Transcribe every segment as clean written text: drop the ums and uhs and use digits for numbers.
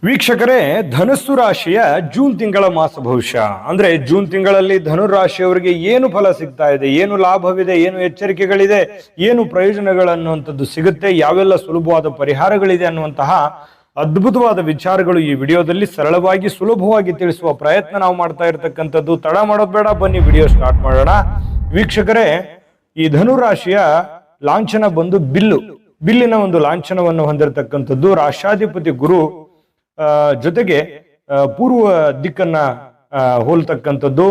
ವೀಕ್ಷಕರೇ, ಧನಸ್ಸು ರಾಶಿಯ ಜೂನ್ ತಿಂಗಳ ಮಾಸ ಭವಿಷ್ಯ ಅಂದ್ರೆ ಜೂನ್ ತಿಂಗಳಲ್ಲಿ ಧನುರಾಶಿಯವರಿಗೆ ಏನು ಫಲ ಸಿಗ್ತಾ ಇದೆ, ಏನು ಲಾಭವಿದೆ, ಏನು ಎಚ್ಚರಿಕೆಗಳಿದೆ, ಏನು ಪ್ರಯೋಜನಗಳನ್ನುವಂಥದ್ದು ಸಿಗುತ್ತೆ, ಯಾವೆಲ್ಲ ಸುಲಭವಾದ ಪರಿಹಾರಗಳಿದೆ ಅನ್ನುವಂತಹ ಅದ್ಭುತವಾದ ವಿಚಾರಗಳು ಈ ವಿಡಿಯೋದಲ್ಲಿ ಸರಳವಾಗಿ ಸುಲಭವಾಗಿ ತಿಳಿಸುವ ಪ್ರಯತ್ನ ನಾವು ಮಾಡ್ತಾ ಇರತಕ್ಕಂಥದ್ದು. ತಡ ಮಾಡೋದು ಬೇಡ, ಬನ್ನಿ ವಿಡಿಯೋ ಸ್ಟಾರ್ಟ್ ಮಾಡೋಣ. ವೀಕ್ಷಕರೇ, ಈ ಧನುರಾಶಿಯ ಲಾಂಛನ ಬಂದು ಬಿಲ್ಲಿನ ಒಂದು ಲಾಂಛನವನ್ನು ಹೊಂದಿರತಕ್ಕಂಥದ್ದು. ರಾಷ್ಟ್ರಾಧಿಪತಿ ಗುರು ಜೊತೆಗೆ ಪೂರ್ವ ದಿಕ್ಕನ್ನ ಹೋಲ್ತಕ್ಕಂಥದ್ದು.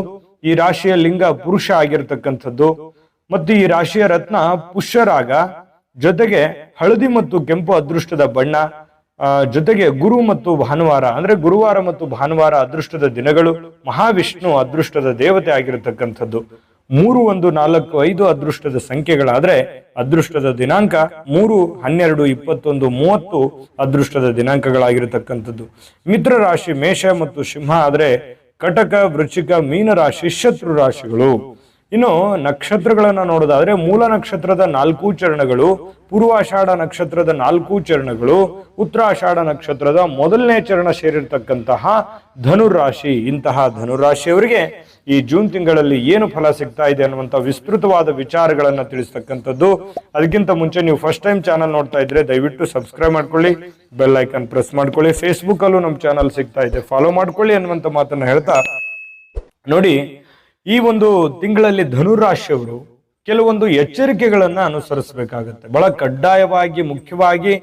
ಈ ರಾಶಿಯ ಲಿಂಗ ಪುರುಷ ಆಗಿರ್ತಕ್ಕಂಥದ್ದು ಮತ್ತು ಈ ರಾಶಿಯ ರತ್ನ ಪುಷ್ಯರಾಗ, ಜೊತೆಗೆ ಹಳದಿ ಮತ್ತು ಕೆಂಪು ಅದೃಷ್ಟದ ಬಣ್ಣ, ಜೊತೆಗೆ ಗುರು ಮತ್ತು ಭಾನುವಾರ ಅಂದ್ರೆ ಗುರುವಾರ ಮತ್ತು ಭಾನುವಾರ ಅದೃಷ್ಟದ ದಿನಗಳು. ಮಹಾವಿಷ್ಣು ಅದೃಷ್ಟದ ದೇವತೆ ಆಗಿರತಕ್ಕಂಥದ್ದು. 3, 1, 4, 5 ಅದೃಷ್ಟದ ಸಂಖ್ಯೆಗಳಾದ್ರೆ ಅದೃಷ್ಟದ ದಿನಾಂಕ 3, 12, 21, 30 ಅದೃಷ್ಟದ ದಿನಾಂಕಗಳಾಗಿರತಕ್ಕಂಥದ್ದು. ಮಿತ್ರ ರಾಶಿ ಮೇಷ ಮತ್ತು ಸಿಂಹ ಆದ್ರೆ ಕಟಕ, ವೃಶ್ಚಿಕ, ಮೀನ ರಾಶಿ ಶತ್ರು ರಾಶಿಗಳು. ಇನ್ನು ನಕ್ಷತ್ರಗಳನ್ನ ನೋಡೋದಾದ್ರೆ ಮೂಲ ನಕ್ಷತ್ರದ 4 ಚರಣಗಳು, ಪೂರ್ವಾಷಾಢ ನಕ್ಷತ್ರದ 4 ಚರಣಗಳು, ಉತ್ತರಾಷಾಢ ನಕ್ಷತ್ರದ 1ನೇ ಚರಣ ಸೇರಿರ್ತಕ್ಕಂತಹ ಧನುರಾಶಿ. ಇಂತಹ ಧನುರಾಶಿಯವರಿಗೆ ಈ ಜೂನ್ ತಿಂಗಳಲ್ಲಿ ಏನು ಫಲ ಸಿಗ್ತಾ ಇದೆ ಅನ್ನುವಂತ ವಿಸ್ತೃತವಾದ ವಿಚಾರಗಳನ್ನ ತಿಳಿಸ್ತಕ್ಕಂಥದ್ದು. ಅದಕ್ಕಿಂತ ಮುಂಚೆ ನೀವು ಫಸ್ಟ್ ಟೈಮ್ ಚಾನಲ್ ನೋಡ್ತಾ ಇದ್ರೆ ದಯವಿಟ್ಟು ಸಬ್ಸ್ಕ್ರೈಬ್ ಮಾಡ್ಕೊಳ್ಳಿ, ಬೆಲ್ ಐಕನ್ ಪ್ರೆಸ್ ಮಾಡ್ಕೊಳ್ಳಿ. ಫೇಸ್ಬುಕ್ ಅಲ್ಲೂ ನಮ್ಮ ಚಾನಲ್ ಸಿಗ್ತಾ ಇದೆ, ಫಾಲೋ ಮಾಡ್ಕೊಳ್ಳಿ ಅನ್ನುವಂತ ಮಾತನ್ನ ಹೇಳ್ತಾ, ನೋಡಿ, ಈ ಒಂದು ತಿಂಗಳಲ್ಲಿ ಧನುರಾಶಿಯವರು ಕೆಲವೊಂದು ಎಚ್ಚರಿಕೆಗಳನ್ನ ಅನುಸರಿಸಬೇಕಾಗತ್ತೆ. ಬಹಳ ಕಡ್ಡಾಯವಾಗಿ ಮುಖ್ಯವಾಗಿ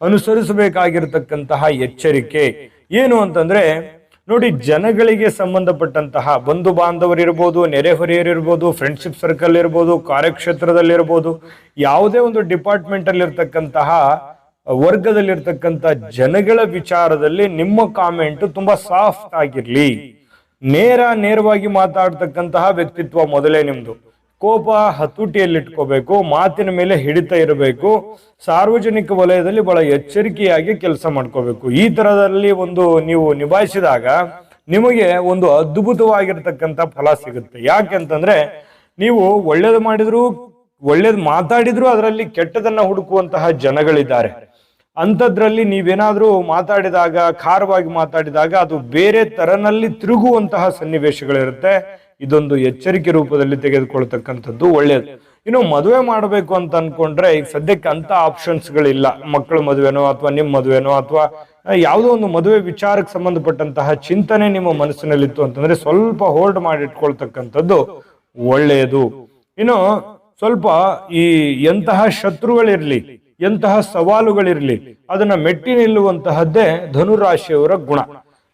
ಅನುಸರಿಸಬೇಕಾಗಿರ್ತಕ್ಕಂತಹ ಎಚ್ಚರಿಕೆ ಏನು ಅಂತಂದ್ರೆ, ನೋಡಿ, ಜನಗಳಿಗೆ ಸಂಬಂಧಪಟ್ಟಂತಹ ಬಂಧು ಬಾಂಧವರಿರ್ಬೋದು, ನೆರೆಹೊರೆಯರಿರ್ಬೋದು, ಫ್ರೆಂಡ್ಶಿಪ್ ಸರ್ಕಲ್ ಇರ್ಬೋದು, ಕಾರ್ಯಕ್ಷೇತ್ರದಲ್ಲಿರ್ಬೋದು, ಯಾವುದೇ ಒಂದು ಡಿಪಾರ್ಟ್ಮೆಂಟ್ ಅಲ್ಲಿ ಇರ್ತಕ್ಕಂತಹ ವರ್ಗದಲ್ಲಿರ್ತಕ್ಕಂಥ ಜನಗಳ ವಿಚಾರದಲ್ಲಿ ನಿಮ್ಮ ಕಾಮೆಂಟ್ ತುಂಬಾ ಸಾಫ್ಟ್ ಆಗಿರ್ಲಿ. ನೇರವಾಗಿ ಮಾತಾಡ್ತಕ್ಕಂತಹ ವ್ಯಕ್ತಿತ್ವ ಮೊದಲೇ ನಿಮ್ದು. ಕೋಪ ಹತೋಟಿಯಲ್ಲಿಟ್ಕೋಬೇಕು, ಮಾತಿನ ಮೇಲೆ ಹಿಡಿತ ಇರಬೇಕು, ಸಾರ್ವಜನಿಕ ವಲಯದಲ್ಲಿ ಬಹಳ ಎಚ್ಚರಿಕೆಯಾಗಿ ಕೆಲಸ ಮಾಡ್ಕೋಬೇಕು. ಈ ತರದಲ್ಲಿ ಒಂದು ನೀವು ನಿಭಾಯಿಸಿದಾಗ ನಿಮಗೆ ಒಂದು ಅದ್ಭುತವಾಗಿರ್ತಕ್ಕಂಥ ಫಲ ಸಿಗುತ್ತೆ. ಯಾಕೆಂತಂದ್ರೆ ನೀವು ಒಳ್ಳೇದು ಮಾಡಿದ್ರು, ಒಳ್ಳೇದು ಮಾತಾಡಿದ್ರು ಅದರಲ್ಲಿ ಕೆಟ್ಟದನ್ನ ಹುಡುಕುವಂತಹ ಜನಗಳಿದ್ದಾರೆ. ಅಂಥದ್ರಲ್ಲಿ ನೀವೇನಾದ್ರೂ ಮಾತಾಡಿದಾಗ, ಖಾರವಾಗಿ ಮಾತಾಡಿದಾಗ ಅದು ಬೇರೆ ತರನಲ್ಲಿ ತಿರುಗುವಂತಹ ಸನ್ನಿವೇಶಗಳಿರುತ್ತೆ. ಇದೊಂದು ಎಚ್ಚರಿಕೆ ರೂಪದಲ್ಲಿ ತೆಗೆದುಕೊಳ್ತಕ್ಕಂಥದ್ದು ಒಳ್ಳೇದು. ಇನ್ನು ಮದುವೆ ಮಾಡಬೇಕು ಅಂತ ಅನ್ಕೊಂಡ್ರೆ ಈಗ ಸದ್ಯಕ್ಕೆ ಅಂತ ಆಪ್ಷನ್ಸ್ಗಳಿಲ್ಲ. ಮಕ್ಕಳ ಮದುವೆನೋ ಅಥವಾ ನಿಮ್ಮ ಮದುವೆನೋ ಅಥವಾ ಯಾವುದೋ ಒಂದು ಮದುವೆ ವಿಚಾರಕ್ಕೆ ಸಂಬಂಧಪಟ್ಟಂತಹ ಚಿಂತನೆ ನಿಮ್ಮ ಮನಸ್ಸಿನಲ್ಲಿತ್ತು ಅಂತಂದ್ರೆ ಸ್ವಲ್ಪ ಹೋಲ್ಡ್ ಮಾಡಿ ಇಟ್ಕೊಳ್ತಕ್ಕಂಥದ್ದು ಒಳ್ಳೆಯದು. ಇನ್ನು ಸ್ವಲ್ಪ ಈ ಎಂತಹ ಶತ್ರುಗಳಿರ್ಲಿ, ಎಂತಹ ಸವಾಲುಗಳಿರ್ಲಿ, ಅದನ್ನ ಮೆಟ್ಟಿ ನಿಲ್ಲುವಂತಹದ್ದೇ ಧನುರಾಶಿಯವರ ಗುಣ.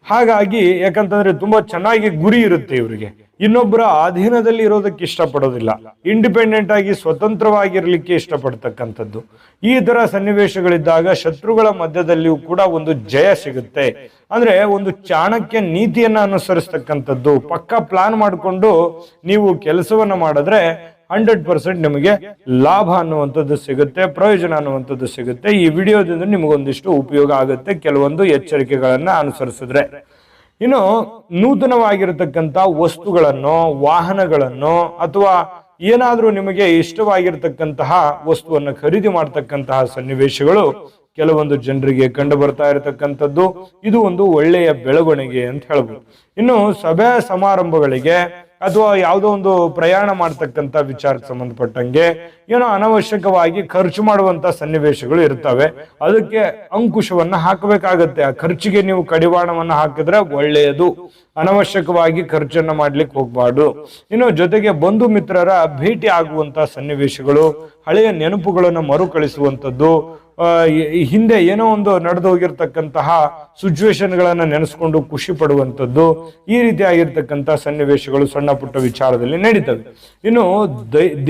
ಹಾಗಾಗಿ ಯಾಕಂತಂದ್ರೆ ತುಂಬಾ ಚೆನ್ನಾಗಿ ಗುರಿ ಇರುತ್ತೆ ಇವರಿಗೆ. ಇನ್ನೊಬ್ಬರ ಅಧೀನದಲ್ಲಿ ಇರೋದಕ್ಕೆ ಇಷ್ಟಪಡೋದಿಲ್ಲ, ಇಂಡಿಪೆಂಡೆಂಟ್ ಆಗಿ ಸ್ವತಂತ್ರವಾಗಿರ್ಲಿಕ್ಕೆ ಇಷ್ಟಪಡ್ತಕ್ಕಂಥದ್ದು. ಈ ತರ ಸನ್ನಿವೇಶಗಳಿದ್ದಾಗ ಶತ್ರುಗಳ ಮಧ್ಯದಲ್ಲಿಯೂ ಕೂಡ ಒಂದು ಜಯ ಸಿಗುತ್ತೆ. ಅಂದ್ರೆ ಒಂದು ಚಾಣಕ್ಯ ನೀತಿಯನ್ನ ಅನುಸರಿಸ್ತಕ್ಕಂಥದ್ದು. ಪಕ್ಕಾ ಪ್ಲಾನ್ ಮಾಡಿಕೊಂಡು ನೀವು ಕೆಲಸವನ್ನ ಮಾಡಿದ್ರೆ 100% ನಿಮಗೆ ಲಾಭ ಅನ್ನುವಂಥದ್ದು ಸಿಗುತ್ತೆ, ಪ್ರಯೋಜನ ಅನ್ನುವಂಥದ್ದು ಸಿಗುತ್ತೆ. ಈ ವಿಡಿಯೋದಿಂದ ನಿಮಗೊಂದಿಷ್ಟು ಉಪಯೋಗ ಆಗುತ್ತೆ ಕೆಲವೊಂದು ಎಚ್ಚರಿಕೆಗಳನ್ನ ಅನುಸರಿಸಿದ್ರೆ. ಇನ್ನು ನೂತನವಾಗಿರತಕ್ಕಂಥ ವಸ್ತುಗಳನ್ನು, ವಾಹನಗಳನ್ನು ಅಥವಾ ಏನಾದ್ರೂ ನಿಮಗೆ ಇಷ್ಟವಾಗಿರ್ತಕ್ಕಂತಹ ವಸ್ತುವನ್ನು ಖರೀದಿ ಮಾಡ್ತಕ್ಕಂತಹ ಸನ್ನಿವೇಶಗಳು ಕೆಲವೊಂದು ಜನರಿಗೆ ಕಂಡು ಬರ್ತಾ ಇರತಕ್ಕಂಥದ್ದು. ಇದು ಒಂದು ಒಳ್ಳೆಯ ಬೆಳವಣಿಗೆ ಅಂತ ಹೇಳ್ಬೋದು. ಇನ್ನು ಸಭೆ ಸಮಾರಂಭಗಳಿಗೆ ಅಥವಾ ಯಾವುದೋ ಒಂದು ಪ್ರಯಾಣ ಮಾಡ್ತಕ್ಕಂಥ ವಿಚಾರಕ್ಕೆ ಸಂಬಂಧಪಟ್ಟಂಗೆ ಏನೋ ಅನವಶ್ಯಕವಾಗಿ ಖರ್ಚು ಮಾಡುವಂತ ಸನ್ನಿವೇಶಗಳು ಇರ್ತವೆ. ಅದಕ್ಕೆ ಅಂಕುಶವನ್ನ ಹಾಕಬೇಕಾಗತ್ತೆ. ಆ ಖರ್ಚಿಗೆ ನೀವು ಕಡಿವಾಣವನ್ನ ಹಾಕಿದ್ರೆ ಒಳ್ಳೆಯದು. ಅನವಶ್ಯಕವಾಗಿ ಖರ್ಚನ್ನ ಮಾಡ್ಲಿಕ್ಕೆ ಹೋಗ್ಬಾರ್ದು. ಇನ್ನು ಜೊತೆಗೆ ಬಂಧು ಮಿತ್ರರ ಭೇಟಿ ಆಗುವಂತ ಸನ್ನಿವೇಶಗಳು, ಹಳೆಯ ನೆನಪುಗಳನ್ನು ಮರುಕಳಿಸುವಂಥದ್ದು, ಹಿಂದೆ ಏನೋ ಒಂದು ನಡೆದು ಹೋಗಿರ್ತಕ್ಕಂತಹ ಸಿಚುವೇಶನ್ಗಳನ್ನ ನೆನೆಸ್ಕೊಂಡು ಖುಷಿ ಪಡುವಂಥದ್ದು, ಈ ರೀತಿಯಾಗಿರ್ತಕ್ಕಂಥ ಸನ್ನಿವೇಶಗಳು ಸಣ್ಣ ಪುಟ್ಟ ವಿಚಾರದಲ್ಲಿ ನಡೀತವೆ. ಇನ್ನು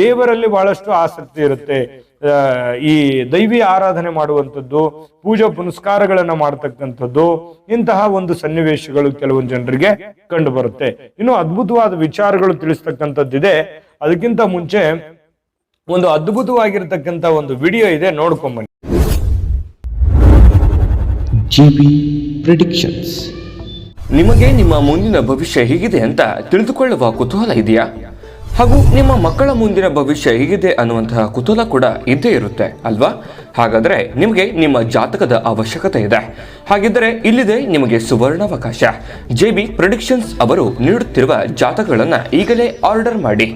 ದೇವರಲ್ಲಿ ಬಹಳಷ್ಟು ಆಸಕ್ತಿ ಇರುತ್ತೆ. ಈ ದೈವಿ ಆರಾಧನೆ ಮಾಡುವಂಥದ್ದು, ಪೂಜಾ ಪುನಸ್ಕಾರಗಳನ್ನ ಮಾಡ್ತಕ್ಕಂಥದ್ದು, ಇಂತಹ ಒಂದು ಸನ್ನಿವೇಶಗಳು ಕೆಲವೊಂದು ಜನರಿಗೆ ಕಂಡು ಬರುತ್ತೆ. ಇನ್ನು ಅದ್ಭುತವಾದ ವಿಚಾರಗಳು ತಿಳಿಸ್ತಕ್ಕಂಥದ್ದಿದೆ. ಅದಕ್ಕಿಂತ ಮುಂಚೆ ಒಂದು ಅದ್ಭುತವಾಗಿರ್ತಕ್ಕಂಥ ಒಂದು ವಿಡಿಯೋ ಇದೆ, ನೋಡ್ಕೊಂಬನ್ನಿ. GB Predictions. ನಿಮಗೆ ನಿಮ್ಮ ಮುಂದಿನ ಭವಿಷ್ಯ ಹೇಗಿದೆ ಅಂತ ತಿಳಿದುಕೊಳ್ಳುವ ಕುತೂಹಲ ಇದೆಯಾ? ಹಾಗೂ ನಿಮ್ಮ ಮಕ್ಕಳ ಮುಂದಿನ ಭವಿಷ್ಯ ಹೇಗಿದೆ ಅನ್ನುವಂತಹ ಕುತೂಹಲ ಕೂಡ ಇದ್ದೇ ಇರುತ್ತೆ ಅಲ್ವಾ? ಹಾಗಾದರೆ ನಿಮಗೆ ನಿಮ್ಮ ಜಾತಕದ ಅವಶ್ಯಕತೆ ಇದೆ. ಹಾಗಿದ್ದರೆ ಇಲ್ಲಿದೆ ನಿಮಗೆ ಸುವರ್ಣಾವಕಾಶ. JB ಪ್ರೆಡಿಕ್ಷನ್ಸ್ ಅವರು ನೀಡುತ್ತಿರುವ ಜಾತಕಗಳನ್ನು ಈಗಲೇ ಆರ್ಡರ್ ಮಾಡಿ.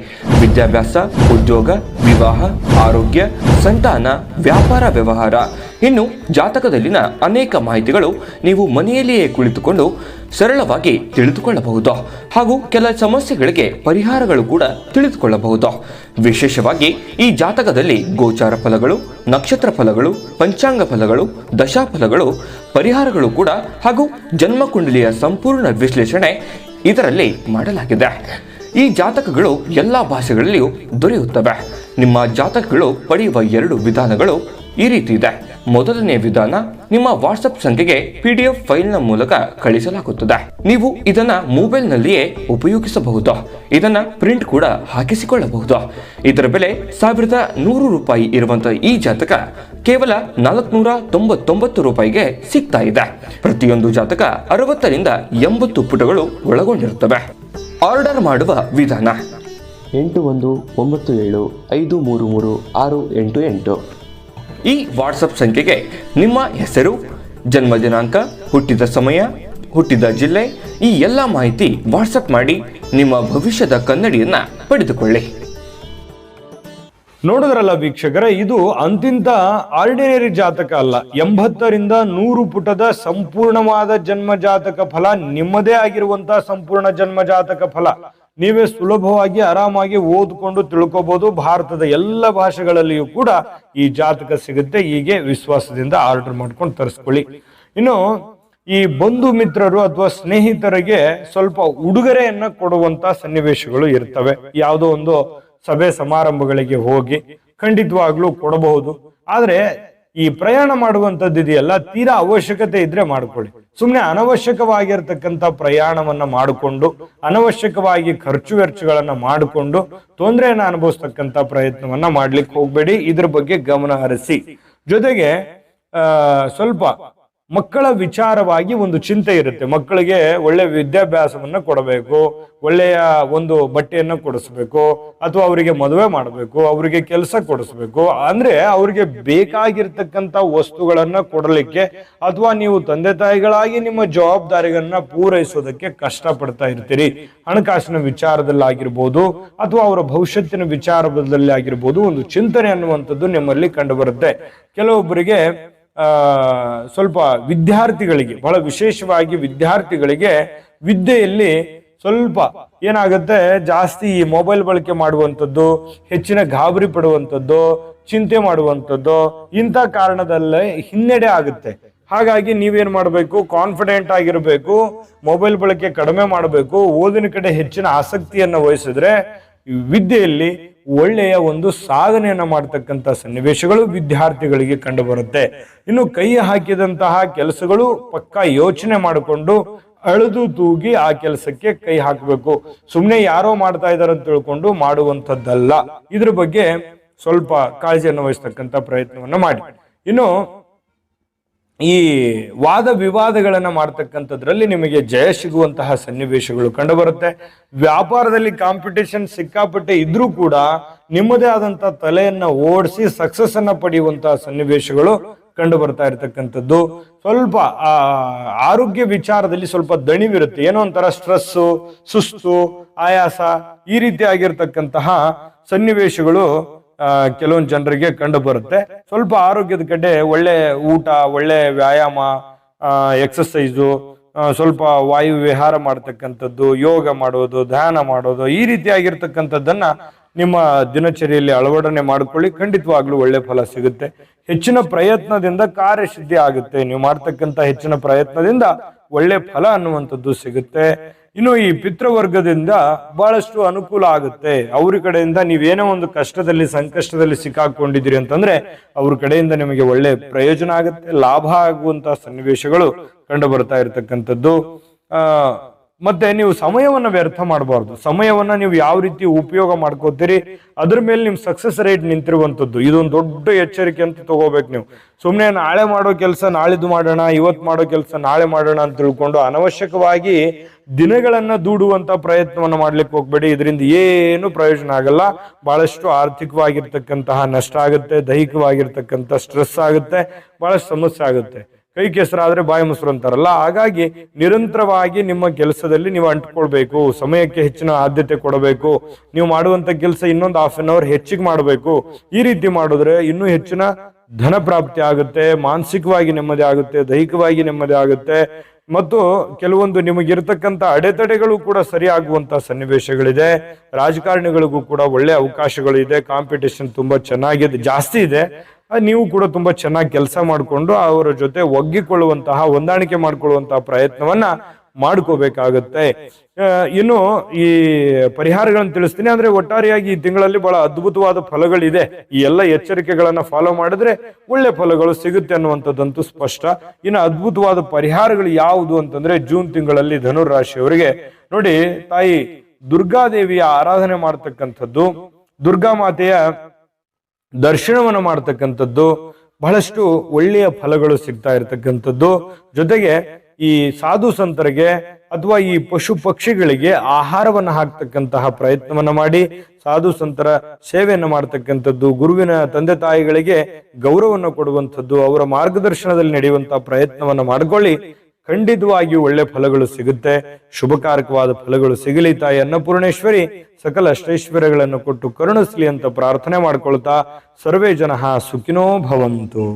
ವಿದ್ಯಾಭ್ಯಾಸ, ಉದ್ಯೋಗ, ವಿವಾಹ, ಆರೋಗ್ಯ, ಸಂತಾನ, ವ್ಯಾಪಾರ ವ್ಯವಹಾರ, ಇನ್ನು ಜಾತಕದಲ್ಲಿನ ಅನೇಕ ಮಾಹಿತಿಗಳು ನೀವು ಮನೆಯಲ್ಲಿಯೇ ಕುಳಿತುಕೊಂಡು ಸರಳವಾಗಿ ತಿಳಿದುಕೊಳ್ಳಬಹುದು. ಹಾಗೂ ಕೆಲ ಸಮಸ್ಯೆಗಳಿಗೆ ಪರಿಹಾರಗಳು ಕೂಡ ತಿಳಿದುಕೊಳ್ಳಬಹುದು. ವಿಶೇಷವಾಗಿ ಈ ಜಾತಕದಲ್ಲಿ ಗೋಚಾರ ಫಲಗಳು, ನಕ್ಷತ್ರ ಫಲಗಳು, ಪಂಚಾಂಗ ಫಲಗಳು, ದಶಾಫಲಗಳು, ಪರಿಹಾರಗಳು ಕೂಡ ಹಾಗೂ ಜನ್ಮಕುಂಡಲಿಯ ಸಂಪೂರ್ಣ ವಿಶ್ಲೇಷಣೆ ಇದರಲ್ಲಿ ಮಾಡಲಾಗಿದೆ. ಈ ಜಾತಕಗಳು ಎಲ್ಲ ಭಾಷೆಗಳಲ್ಲಿಯೂ ದೊರೆಯುತ್ತವೆ. ನಿಮ್ಮ ಜಾತಕಗಳು ಪಡೆಯುವ 2 ವಿಧಾನಗಳು ಈ ರೀತಿ ಇದೆ. ಮೊದಲನೇ ವಿಧಾನ, ನಿಮ್ಮ ವಾಟ್ಸಪ್ ಸಂಖ್ಯೆಗೆ PDF ಫೈಲ್ನ ಮೂಲಕ ಕಳಿಸಲಾಗುತ್ತದೆ. ನೀವು ಇದನ್ನ ಮೊಬೈಲ್ನಲ್ಲಿಯೇ ಉಪಯೋಗಿಸಬಹುದು. ಇದನ್ನ ಪ್ರಿಂಟ್ ಕೂಡ ಹಾಕಿಸಿಕೊಳ್ಳಬಹುದು. ಇದರ ಬೆಲೆ 1100 ರೂಪಾಯಿ ಇರುವಂತಹ ಈ ಜಾತಕ ಕೇವಲ 499 ರೂಪಾಯಿಗೆ ಸಿಗ್ತಾ ಇದೆ. ಪ್ರತಿಯೊಂದು ಜಾತಕ 60 ರಿಂದ 80 ಪುಟಗಳು ಒಳಗೊಂಡಿರುತ್ತವೆ. ಆರ್ಡರ್ ಮಾಡುವ ವಿಧಾನ 8197533688. ಈ ವಾಟ್ಸಪ್ ಸಂಖ್ಯೆಗೆ ನಿಮ್ಮ ಹೆಸರು, ಜನ್ಮ ದಿನಾಂಕ, ಹುಟ್ಟಿದ ಸಮಯ, ಹುಟ್ಟಿದ ಜಿಲ್ಲೆ, ಈ ಎಲ್ಲ ಮಾಹಿತಿ ವಾಟ್ಸಪ್ ಮಾಡಿ ನಿಮ್ಮ ಭವಿಷ್ಯದ ಕನ್ನಡಿಯನ್ನ ಪಡೆದುಕೊಳ್ಳಿ. ನೋಡಿದ್ರಲ್ಲ ವೀಕ್ಷಕರೇ, ಇದು ಅಂತಿಂತ ಆರ್ಡಿನರಿ ಜಾತಕ ಅಲ್ಲ. 80 ರಿಂದ 100 ಪುಟದ ಸಂಪೂರ್ಣವಾದ ಜನ್ಮ ಜಾತಕ ಫಲ, ನಿಮ್ಮದೇ ಆಗಿರುವಂತಹ ಸಂಪೂರ್ಣ ಜನ್ಮ ಜಾತಕ ಫಲ ನೀವೇ ಸುಲಭವಾಗಿ ಆರಾಮಾಗಿ ಓದ್ಕೊಂಡು ತಿಳ್ಕೋಬಹುದು. ಭಾರತದ ಎಲ್ಲ ಭಾಷೆಗಳಲ್ಲಿಯೂ ಕೂಡ ಈ ಜಾತಕ ಸಿಗುತ್ತೆ. ಹೀಗೆ ವಿಶ್ವಾಸದಿಂದ ಆರ್ಡರ್ ಮಾಡ್ಕೊಂಡು ತರಿಸ್ಕೊಳ್ಳಿ. ಇನ್ನು ಈ ಬಂಧು ಮಿತ್ರರು ಅಥವಾ ಸ್ನೇಹಿತರಿಗೆ ಸ್ವಲ್ಪ ಉಡುಗೊರೆಯನ್ನ ಕೊಡುವಂತ ಸನ್ನಿವೇಶಗಳು ಇರ್ತವೆ. ಯಾವುದೋ ಒಂದು ಸಭೆ ಸಮಾರಂಭಗಳಿಗೆ ಹೋಗಿ ಖಂಡಿತವಾಗ್ಲೂ ಕೊಡಬಹುದು. ಆದ್ರೆ ಈ ಪ್ರಯಾಣ ಮಾಡುವಂತದ್ದು ಇದೆಯಲ್ಲ, ತೀರಾ ಅವಶ್ಯಕತೆ ಇದ್ರೆ ಮಾಡ್ಕೊಳ್ಳಿ. ಸುಮ್ನೆ ಅನವಶ್ಯಕವಾಗಿರ್ತಕ್ಕಂಥ ಪ್ರಯಾಣವನ್ನ ಮಾಡಿಕೊಂಡು ಅನವಶ್ಯಕವಾಗಿ ಖರ್ಚು ವೆಚ್ಚಗಳನ್ನ ಮಾಡಿಕೊಂಡು ತೊಂದರೆಯನ್ನ ಅನುಭವಿಸ್ತಕ್ಕಂಥ ಪ್ರಯತ್ನವನ್ನ ಮಾಡ್ಲಿಕ್ಕೆ ಹೋಗ್ಬೇಡಿ. ಇದ್ರ ಬಗ್ಗೆ ಗಮನ ಹರಿಸಿ. ಜೊತೆಗೆ ಸ್ವಲ್ಪ ಮಕ್ಕಳ ವಿಚಾರವಾಗಿ ಒಂದು ಚಿಂತೆ ಇರುತ್ತೆ. ಮಕ್ಕಳಿಗೆ ಒಳ್ಳೆ ವಿದ್ಯಾಭ್ಯಾಸವನ್ನ ಕೊಡಬೇಕು, ಒಳ್ಳೆಯ ಒಂದು ಬಟ್ಟೆಯನ್ನ ಕೊಡಿಸ್ಬೇಕು, ಅಥವಾ ಅವರಿಗೆ ಮದುವೆ ಮಾಡಬೇಕು, ಅವರಿಗೆ ಕೆಲಸ ಕೊಡಿಸ್ಬೇಕು. ಅಂದ್ರೆ ಅವ್ರಿಗೆ ಬೇಕಾಗಿರ್ತಕ್ಕಂಥ ವಸ್ತುಗಳನ್ನ ಕೊಡಲಿಕ್ಕೆ, ಅಥವಾ ನೀವು ತಂದೆ ತಾಯಿಗಳಾಗಿ ನಿಮ್ಮ ಜವಾಬ್ದಾರಿಗಳನ್ನ ಪೂರೈಸೋದಕ್ಕೆ ಕಷ್ಟ ಪಡ್ತಾ ಇರ್ತೀರಿ. ಹಣಕಾಸಿನ ವಿಚಾರದಲ್ಲಾಗಿರ್ಬೋದು ಅಥವಾ ಅವರ ಭವಿಷ್ಯತ್ತಿನ ವಿಚಾರದಲ್ಲಿ ಆಗಿರ್ಬೋದು, ಒಂದು ಚಿಂತನೆ ಅನ್ನುವಂಥದ್ದು ನಿಮ್ಮಲ್ಲಿ ಕಂಡು ಬರುತ್ತೆ. ಕೆಲವೊಬ್ಬರಿಗೆ ಸ್ವಲ್ಪ ವಿದ್ಯಾರ್ಥಿಗಳಿಗೆ, ಬಹಳ ವಿಶೇಷವಾಗಿ ವಿದ್ಯಾರ್ಥಿಗಳಿಗೆ ವಿದ್ಯೆಯಲ್ಲಿ ಸ್ವಲ್ಪ ಏನಾಗುತ್ತೆ, ಜಾಸ್ತಿ ಈ ಮೊಬೈಲ್ ಬಳಕೆ ಮಾಡುವಂಥದ್ದು, ಹೆಚ್ಚಿನ ಗಾಬರಿ ಪಡುವಂಥದ್ದು, ಚಿಂತೆ ಮಾಡುವಂಥದ್ದು, ಇಂಥ ಕಾರಣದಲ್ಲೇ ಹಿನ್ನಡೆ ಆಗುತ್ತೆ. ಹಾಗಾಗಿ ನೀವೇನ್ ಮಾಡಬೇಕು, ಕಾನ್ಫಿಡೆಂಟ್ ಆಗಿರಬೇಕು, ಮೊಬೈಲ್ ಬಳಕೆ ಕಡಿಮೆ ಮಾಡಬೇಕು, ಓದಿನ ಕಡೆ ಹೆಚ್ಚಿನ ಆಸಕ್ತಿಯನ್ನ ವಹಿಸಿದ್ರೆ ವಿದ್ಯೆಯಲ್ಲಿ ಒಳ್ಳೆಯ ಒಂದು ಸಾಧನೆಯನ್ನ ಮಾಡತಕ್ಕಂಥ ಸನ್ನಿವೇಶಗಳು ವಿದ್ಯಾರ್ಥಿಗಳಿಗೆ ಕಂಡು ಬರುತ್ತೆ. ಇನ್ನು ಕೈ ಹಾಕಿದಂತಹ ಕೆಲಸಗಳು ಪಕ್ಕಾ ಯೋಚನೆ ಮಾಡಿಕೊಂಡು ಅಳೆದು ತೂಗಿ ಆ ಕೆಲಸಕ್ಕೆ ಕೈ ಹಾಕಬೇಕು. ಸುಮ್ಮನೆ ಯಾರೋ ಮಾಡ್ತಾ ಇದಾರೆ ಅಂತ ತಿಳ್ಕೊಂಡು ಮಾಡುವಂಥದ್ದಲ್ಲ. ಇದ್ರ ಬಗ್ಗೆ ಸ್ವಲ್ಪ ಕಾಳಜಿಯನ್ನು ವಹಿಸ್ತಕ್ಕಂಥ ಪ್ರಯತ್ನವನ್ನ ಮಾಡಿ. ಇನ್ನು ಈ ವಾದ ವಿವಾದಗಳನ್ನ ಮಾಡ್ತಕ್ಕಂಥದ್ರಲ್ಲಿ ನಿಮಗೆ ಜಯ ಸಿಗುವಂತಹ ಸನ್ನಿವೇಶಗಳು ಕಂಡು ಬರುತ್ತೆ. ವ್ಯಾಪಾರದಲ್ಲಿ ಕಾಂಪಿಟೇಷನ್ ಸಿಕ್ಕಾಪಟ್ಟೆ ಇದ್ರೂ ಕೂಡ ನಿಮ್ಮದೇ ಆದಂತಹ ತಲೆಯನ್ನ ಓಡಿಸಿ ಸಕ್ಸಸ್ ಅನ್ನ ಪಡೆಯುವಂತಹ ಸನ್ನಿವೇಶಗಳು ಕಂಡು ಬರ್ತಾ ಇರತಕ್ಕಂಥದ್ದು. ಸ್ವಲ್ಪ ಆರೋಗ್ಯ ವಿಚಾರದಲ್ಲಿ ಸ್ವಲ್ಪ ದಣಿವಿರುತ್ತೆ. ಏನೋ ಒಂಥರ ಸ್ಟ್ರೆಸ್ಸು, ಸುಸ್ತು, ಆಯಾಸ, ಈ ರೀತಿ ಆಗಿರ್ತಕ್ಕಂತಹ ಸನ್ನಿವೇಶಗಳು ಕೆಲವೊಂದು ಜನರಿಗೆ ಕಂಡು ಬರುತ್ತೆ. ಸ್ವಲ್ಪ ಆರೋಗ್ಯದ ಕಡೆ ಒಳ್ಳೆ ಊಟ, ಒಳ್ಳೆ ವ್ಯಾಯಾಮ, ಎಕ್ಸಸೈಸು, ಸ್ವಲ್ಪ ವಾಯು ವಿಹಾರ ಮಾಡ್ತಕ್ಕಂಥದ್ದು, ಯೋಗ ಮಾಡೋದು, ಧ್ಯಾನ ಮಾಡೋದು, ಈ ರೀತಿಯಾಗಿರ್ತಕ್ಕಂಥದ್ದನ್ನ ನಿಮ್ಮ ದಿನಚರಿಯಲ್ಲಿ ಅಳವಡನೆ ಮಾಡ್ಕೊಳ್ಳಿ. ಖಂಡಿತವಾಗ್ಲೂ ಒಳ್ಳೆ ಫಲ ಸಿಗುತ್ತೆ. ಹೆಚ್ಚಿನ ಪ್ರಯತ್ನದಿಂದ ಕಾರ್ಯಸಿದ್ಧಿ ಆಗುತ್ತೆ. ನೀವು ಮಾಡ್ತಕ್ಕಂಥ ಹೆಚ್ಚಿನ ಪ್ರಯತ್ನದಿಂದ ಒಳ್ಳೆ ಫಲ ಅನ್ನುವಂಥದ್ದು ಸಿಗುತ್ತೆ. ಇನ್ನು ಈ ಪಿತೃವರ್ಗದಿಂದ ಬಹಳಷ್ಟು ಅನುಕೂಲ ಆಗುತ್ತೆ. ಅವ್ರ ಕಡೆಯಿಂದ ನೀವೇನೋ ಒಂದು ಕಷ್ಟದಲ್ಲಿ, ಸಂಕಷ್ಟದಲ್ಲಿ ಸಿಕ್ಕಾಕೊಂಡಿದ್ದೀರಿ ಅಂತಂದ್ರೆ ಅವ್ರ ಕಡೆಯಿಂದ ನಿಮಗೆ ಒಳ್ಳೆ ಪ್ರಯೋಜನ ಆಗುತ್ತೆ, ಲಾಭ ಆಗುವಂತಹ ಸನ್ನಿವೇಶಗಳು ಕಂಡು ಬರ್ತಾ ಇರತಕ್ಕಂಥದ್ದು. ಮತ್ತೆ ನೀವು ಸಮಯವನ್ನ ವ್ಯರ್ಥ ಮಾಡಬಾರ್ದು. ಸಮಯವನ್ನ ನೀವು ಯಾವ ರೀತಿ ಉಪಯೋಗ ಮಾಡ್ಕೋತೀರಿ ಅದ್ರ ಮೇಲೆ ನಿಮ್ ಸಕ್ಸಸ್ ರೇಟ್ ನಿಂತಿರುವಂತದ್ದು. ಇದೊಂದು ದೊಡ್ಡ ಎಚ್ಚರಿಕೆ ಅಂತ ತಗೋಬೇಕು ನೀವು. ಸುಮ್ಮನೆ ನಾಳೆ ಮಾಡೋ ಕೆಲಸ ನಾಳಿದ್ದು ಮಾಡೋಣ, ಇವತ್ತು ಮಾಡೋ ಕೆಲಸ ನಾಳೆ ಮಾಡೋಣ ಅಂತ ತಿಳ್ಕೊಂಡು ಅನವಶ್ಯಕವಾಗಿ ದಿನಗಳನ್ನ ದೂಡುವಂತ ಪ್ರಯತ್ನವನ್ನ ಮಾಡ್ಲಿಕ್ಕೆ ಹೋಗ್ಬೇಡಿ. ಇದರಿಂದ ಏನು ಪ್ರಯೋಜನ ಆಗಲ್ಲ. ಬಹಳಷ್ಟು ಆರ್ಥಿಕವಾಗಿರ್ತಕ್ಕಂತಹ ನಷ್ಟ ಆಗುತ್ತೆ, ದೈಹಿಕವಾಗಿರ್ತಕ್ಕಂಥ ಸ್ಟ್ರೆಸ್ ಆಗುತ್ತೆ, ಬಹಳಷ್ಟು ಸಮಸ್ಯೆ ಆಗುತ್ತೆ. ಕೈ ಕೆಸರಾದ್ರೆ ಬಾಯಿ ಮೊಸರು ಅಂತಾರಲ್ಲ, ಹಾಗಾಗಿ ನಿರಂತರವಾಗಿ ನಿಮ್ಮ ಕೆಲಸದಲ್ಲಿ ನೀವು ಅಂಟ್ಕೊಳ್ಬೇಕು. ಸಮಯಕ್ಕೆ ಹೆಚ್ಚಿನ ಆದ್ಯತೆ ಕೊಡಬೇಕು. ನೀವು ಮಾಡುವಂತ ಕೆಲಸ ಇನ್ನೊಂದು ಹಾಫ್ ಅನ್ ಅವರ್ ಹೆಚ್ಚಿಗೆ ಮಾಡಬೇಕು. ಈ ರೀತಿ ಮಾಡಿದ್ರೆ ಇನ್ನೂ ಹೆಚ್ಚಿನ ಧನ ಪ್ರಾಪ್ತಿ ಆಗುತ್ತೆ, ಮಾನಸಿಕವಾಗಿ ನೆಮ್ಮದಿ ಆಗುತ್ತೆ, ದೈಹಿಕವಾಗಿ ನೆಮ್ಮದಿ ಆಗುತ್ತೆ, ಮತ್ತು ಕೆಲವೊಂದು ನಿಮಗಿರ್ತಕ್ಕಂಥ ಅಡೆತಡೆಗಳು ಕೂಡ ಸರಿಯಾಗುವಂತ ಸನ್ನಿವೇಶಗಳಿದೆ. ರಾಜಕಾರಣಿಗಳಿಗೂ ಕೂಡ ಒಳ್ಳೆ ಅವಕಾಶಗಳು ಇದೆ. ಕಾಂಪಿಟೇಷನ್ ತುಂಬಾ ಚೆನ್ನಾಗಿದೆ, ಜಾಸ್ತಿ ಇದೆ. ನೀವು ಕೂಡ ತುಂಬಾ ಚೆನ್ನಾಗಿ ಕೆಲಸ ಮಾಡಿಕೊಂಡು ಅವರ ಜೊತೆ ಒಗ್ಗಿಕೊಳ್ಳುವಂತಹ, ಹೊಂದಾಣಿಕೆ ಮಾಡಿಕೊಳ್ಳುವಂತಹ ಪ್ರಯತ್ನವನ್ನ ಮಾಡ್ಕೋಬೇಕಾಗುತ್ತೆ. ಇನ್ನು ಈ ಪರಿಹಾರಗಳನ್ನು ತಿಳಿಸ್ತೀನಿ. ಅಂದ್ರೆ ಒಟ್ಟಾರೆಯಾಗಿ ಈ ತಿಂಗಳಲ್ಲಿ ಬಹಳ ಅದ್ಭುತವಾದ ಫಲಗಳಿದೆ. ಈ ಎಲ್ಲ ಎಚ್ಚರಿಕೆಗಳನ್ನ ಫಾಲೋ ಮಾಡಿದ್ರೆ ಒಳ್ಳೆ ಫಲಗಳು ಸಿಗುತ್ತೆ ಅನ್ನುವಂಥದ್ದಂತೂ ಸ್ಪಷ್ಟ. ಇನ್ನು ಅದ್ಭುತವಾದ ಪರಿಹಾರಗಳು ಯಾವುದು ಅಂತಂದ್ರೆ, ಜೂನ್ ತಿಂಗಳಲ್ಲಿ ಧನುರ್ ರಾಶಿಯವರಿಗೆ ನೋಡಿ, ತಾಯಿ ದುರ್ಗಾದೇವಿಯ ಆರಾಧನೆ ಮಾಡ್ತಕ್ಕಂಥದ್ದು, ದುರ್ಗಾ ಮಾತೆಯ ದರ್ಶನವನ್ನು ಮಾಡ್ತಕ್ಕಂಥದ್ದು, ಬಹಳಷ್ಟು ಒಳ್ಳೆಯ ಫಲಗಳು ಸಿಗ್ತಾ ಇರತಕ್ಕಂಥದ್ದು. ಜೊತೆಗೆ ಈ ಸಾಧು ಸಂತರಿಗೆ ಅಥವಾ ಈ ಪಶು ಪಕ್ಷಿಗಳಿಗೆ ಆಹಾರವನ್ನ ಹಾಕ್ತಕ್ಕಂತಹ ಪ್ರಯತ್ನವನ್ನ ಮಾಡಿ ಸಾಧು ಸಂತರ ಸೇವೆಯನ್ನು ಮಾಡ್ತಕ್ಕಂಥದ್ದು, ಗುರುವಿನ ತಂದೆ ತಾಯಿಗಳಿಗೆ ಗೌರವವನ್ನು ಕೊಡುವಂಥದ್ದು, ಅವರ ಮಾರ್ಗದರ್ಶನದಲ್ಲಿ ನಡೆಯುವಂತಹ ಪ್ರಯತ್ನವನ್ನ ಮಾಡ್ಕೊಳ್ಳಿ. ಖಂಡಿತವಾಗಿಯೂ ಒಳ್ಳೆ ಫಲಗಳು ಸಿಗುತ್ತೆ. ಶುಭಕಾರಕವಾದ ಫಲಗಳು ಸಿಗಲಿ. ತಾಯಿ ಅನ್ನಪೂರ್ಣೇಶ್ವರಿ ಸಕಲ ಅಷ್ಟೈಶ್ವರ್ಯಗಳನ್ನು ಕೊಟ್ಟು ಕರುಣಿಸ್ಲಿ ಅಂತ ಪ್ರಾರ್ಥನೆ ಮಾಡ್ಕೊಳ್ತಾ, ಸರ್ವೇ ಜನಃ ಸುಖಿನೋ ಭವಂತು.